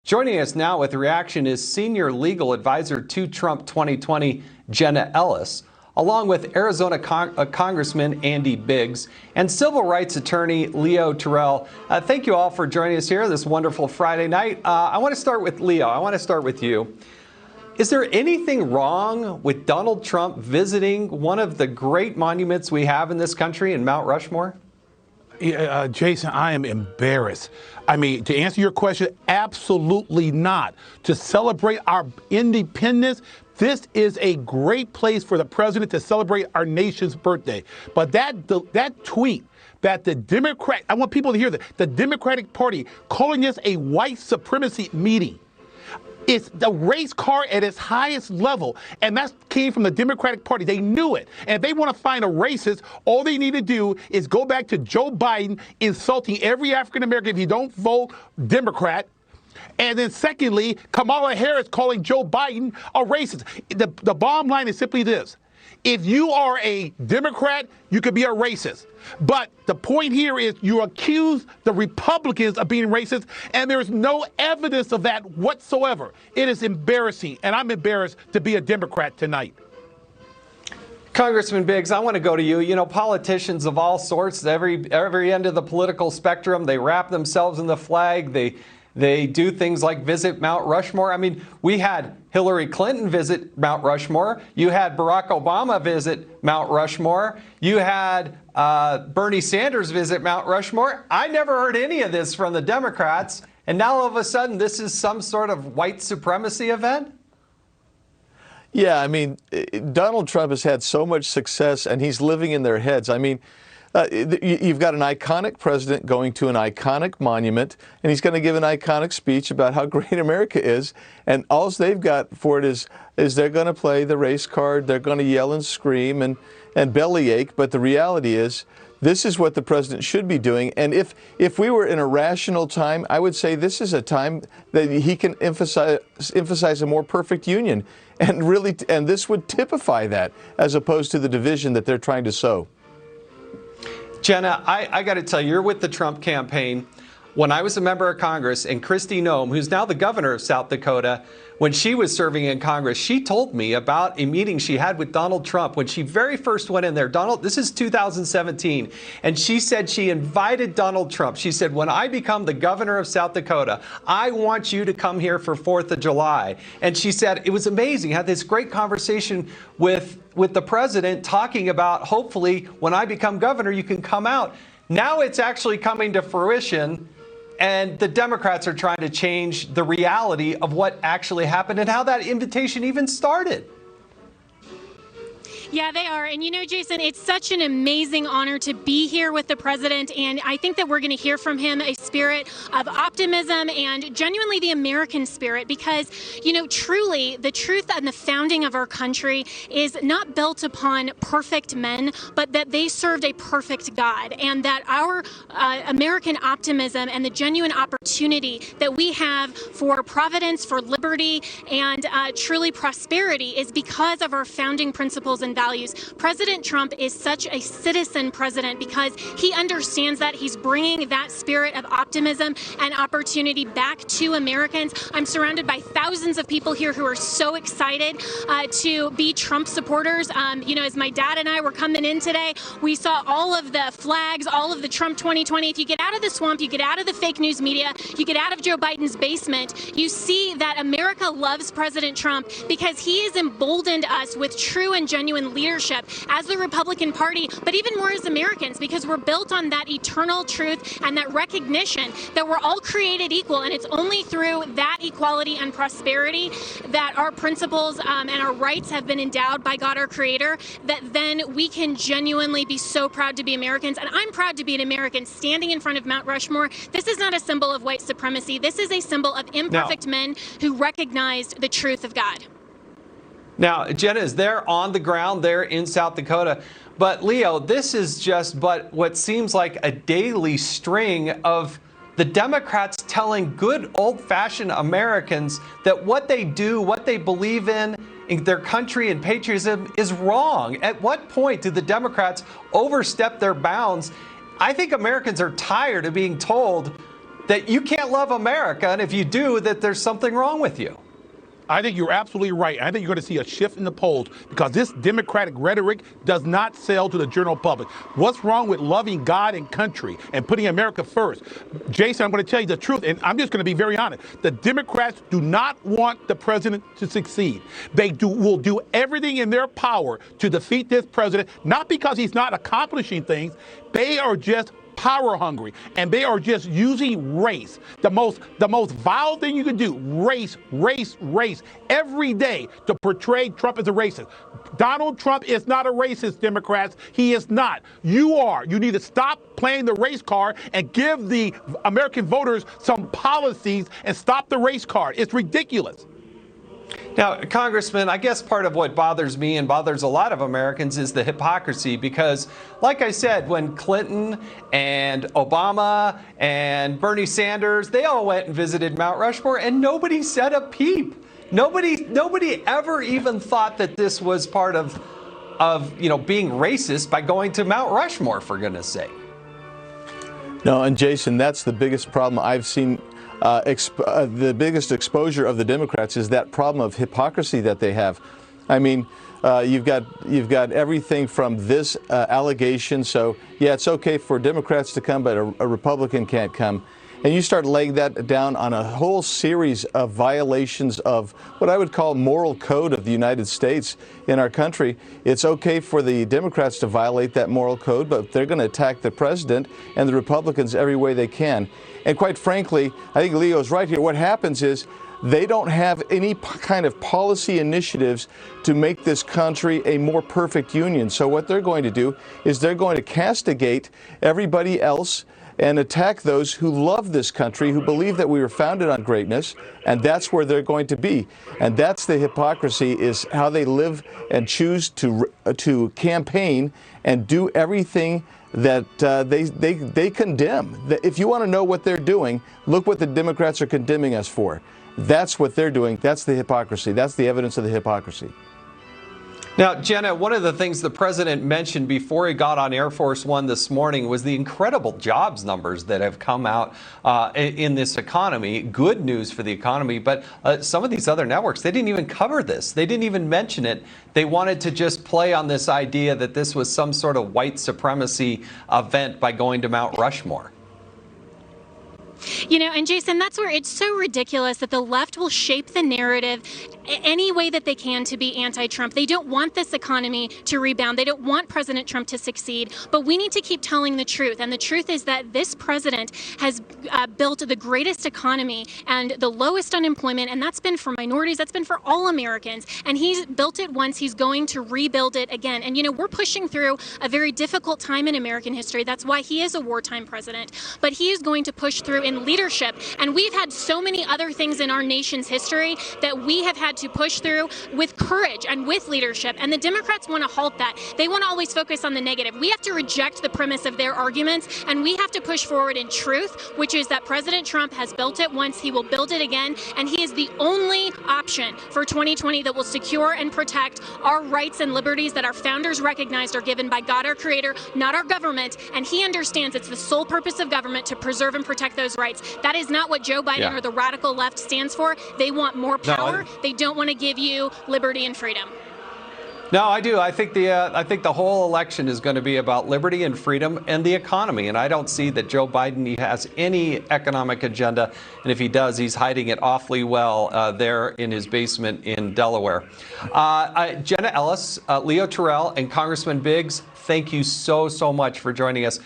Joining us now with a reaction is senior legal advisor to Trump 2020, Jenna Ellis, along with Arizona Congressman Andy Biggs and civil rights attorney Leo Terrell. Thank you all for joining us here this wonderful Friday night. I want to start with Leo. I want to start with you. Is there anything wrong with Donald Trump visiting one of the great monuments we have in this country in Mount Rushmore? Jason, I am embarrassed. I mean, to answer your question, absolutely not. To celebrate our independence, this is a great place for the president to celebrate our nation's birthday. But that tweet that I want people to hear that, the Democratic Party calling this a white supremacy meeting. It's the race card at its highest level, and that came from the Democratic Party. They knew it. And if they want to find a racist, all they need to do is go back to Joe Biden insulting every African American if you don't vote Democrat. And then secondly, Kamala Harris calling Joe Biden a racist. The bottom line is simply this. If you are a Democrat, you could be a racist. But the point here is you accuse the Republicans of being racist, and there is no evidence of that whatsoever. It is embarrassing, and I'm embarrassed to be a Democrat tonight. Congressman Biggs, I want to go to you. You know, politicians of all sorts, every end of the political spectrum, they wrap themselves in the flag. They do things like visit Mount Rushmore. I mean, we had Hillary Clinton visit Mount Rushmore. You had Barack Obama visit Mount Rushmore. You had Bernie Sanders visit Mount Rushmore. I never heard any of this from the Democrats. And now all of a sudden, this is some sort of white supremacy event? Yeah, I mean, Donald Trump has had so much success, and he's living in their heads. I mean, you've got an iconic president going to an iconic monument, and he's going to give an iconic speech about how great America is. And all they've got for it is they're going to play the race card. They're going to yell and scream and bellyache. But the reality is, this is what the president should be doing. And if we were in a rational time, I would say this is a time that he can emphasize a more perfect union. And this would typify that, as opposed to the division that they're trying to sow. Jenna, I got to tell you, you're with the Trump campaign. When I was a member of Congress, and Kristi Noem, who's now the governor of South Dakota, when she was serving in Congress, she told me about a meeting she had with Donald Trump when she very first went in there. Donald, this is 2017, and she said she invited Donald Trump. She said, when I become the governor of South Dakota, I want you to come here for 4th of July. And she said it was amazing. Had this great conversation with the president talking about, hopefully, when I become governor, you can come out. Now it's actually coming to fruition. And the Democrats are trying to change the reality of what actually happened and how that invitation even started. Yeah, they are. And you know, Jason, it's such an amazing honor to be here with the president. And I think that we're going to hear from him a spirit of optimism and genuinely the American spirit, because, you know, truly the truth and the founding of our country is not built upon perfect men, but that they served a perfect God, and that our American optimism and the genuine opportunity that we have for providence, for liberty, and truly prosperity is because of our founding principles and values. President Trump is such a citizen president because he understands that. He's bringing that spirit of optimism and opportunity back to Americans. I'm surrounded by thousands of people here who are so excited to be Trump supporters. You know, as my dad and I were coming in today, we saw all of the flags, all of the Trump 2020. If you get out of the swamp, you get out of the fake news media, you get out of Joe Biden's basement, you see that America loves President Trump because he has emboldened us with true and genuine leadership as the Republican Party, but even more as Americans, because we're built on that eternal truth and that recognition that we're all created equal. And it's only through that equality and prosperity that our principles and our rights have been endowed by God, our Creator, that then we can genuinely be so proud to be Americans. And I'm proud to be an American standing in front of Mount Rushmore. This is not a symbol of white supremacy. This is a symbol of imperfect men who recognized the truth of God. Now, Jenna is there on the ground there in South Dakota. But Leo, this is just what seems like a daily string of the Democrats telling good old-fashioned Americans that what they do, what they believe in their country and patriotism is wrong. At what point do the Democrats overstep their bounds? I think Americans are tired of being told that you can't love America, and if you do, that there's something wrong with you. I think you're absolutely right. I think you're going to see a shift in the polls because this Democratic rhetoric does not sell to the general public. What's wrong with loving God and country and putting America first? Jason, I'm going to tell you the truth, and I'm just going to be very honest. The Democrats do not want the president to succeed. They will do everything in their power to defeat this president, not because he's not accomplishing things. They are just power hungry, and they are just using race, the most vile thing you can do, race every day to portray Trump as a racist. Donald Trump is not a racist, Democrats. He is not. You are. You need to stop playing the race card and give the American voters some policies and stop the race card. It's ridiculous. Now, Congressman, I guess part of what bothers me and bothers a lot of Americans is the hypocrisy because, like I said, when Clinton and Obama and Bernie Sanders, they all went and visited Mount Rushmore and nobody said a peep. Nobody ever even thought that this was part of being racist by going to Mount Rushmore, for goodness sake. No, and Jason, that's the biggest problem I've seen. The biggest exposure of the Democrats is that problem of hypocrisy that they have. I mean, you've got everything from this allegation. So yeah, it's okay for Democrats to come, but a Republican can't come. And you start laying that down on a whole series of violations of what I would call moral code of the United States in our country. It's okay for the Democrats to violate that moral code, but they're going to attack the president and the Republicans every way they can. And quite frankly, I think Leo's right here. What happens is they don't have any kind of policy initiatives to make this country a more perfect union. So what they're going to do is they're going to castigate everybody else and attack those who love this country, who believe that we were founded on greatness, and that's where they're going to be. And that's the hypocrisy, is how they live and choose to campaign and do everything that they condemn. If you want to know what they're doing, look what the Democrats are condemning us for. That's what they're doing. That's the hypocrisy. That's the evidence of the hypocrisy. Now, Jenna, one of the things the president mentioned before he got on Air Force One this morning was the incredible jobs numbers that have come out in this economy. Good news for the economy, but some of these other networks, they didn't even cover this. They didn't even mention it. They wanted to just play on this idea that this was some sort of white supremacy event by going to Mount Rushmore. You know, and Jason, that's where it's so ridiculous that the left will shape the narrative any way that they can to be anti-Trump. They don't want this economy to rebound. They don't want President Trump to succeed. But we need to keep telling the truth. And the truth is that this president has built the greatest economy and the lowest unemployment. And that's been for minorities. That's been for all Americans. And he's built it once. He's going to rebuild it again. And, you know, we're pushing through a very difficult time in American history. That's why he is a wartime president. But he is going to push through in leadership. And we've had so many other things in our nation's history that we have had to push through with courage and with leadership. And the Democrats want to halt that. They want to always focus on the negative. We have to reject the premise of their arguments, and we have to push forward in truth, which is that President Trump has built it once, he will build it again, and he is the only option for 2020 that will secure and protect our rights and liberties that our founders recognized are given by God, our creator, not our government. And he understands it's the sole purpose of government to preserve and protect those rights. That is not what Joe Biden or the radical left stands for. They want more power. They don't want to give you liberty and freedom. No, I do. I think the whole election is going to be about liberty and freedom and the economy. And I don't see that Joe Biden has any economic agenda. And if he does, he's hiding it awfully well there in his basement in Delaware. Jenna Ellis, Leo Terrell, and Congressman Biggs, thank you so much for joining us.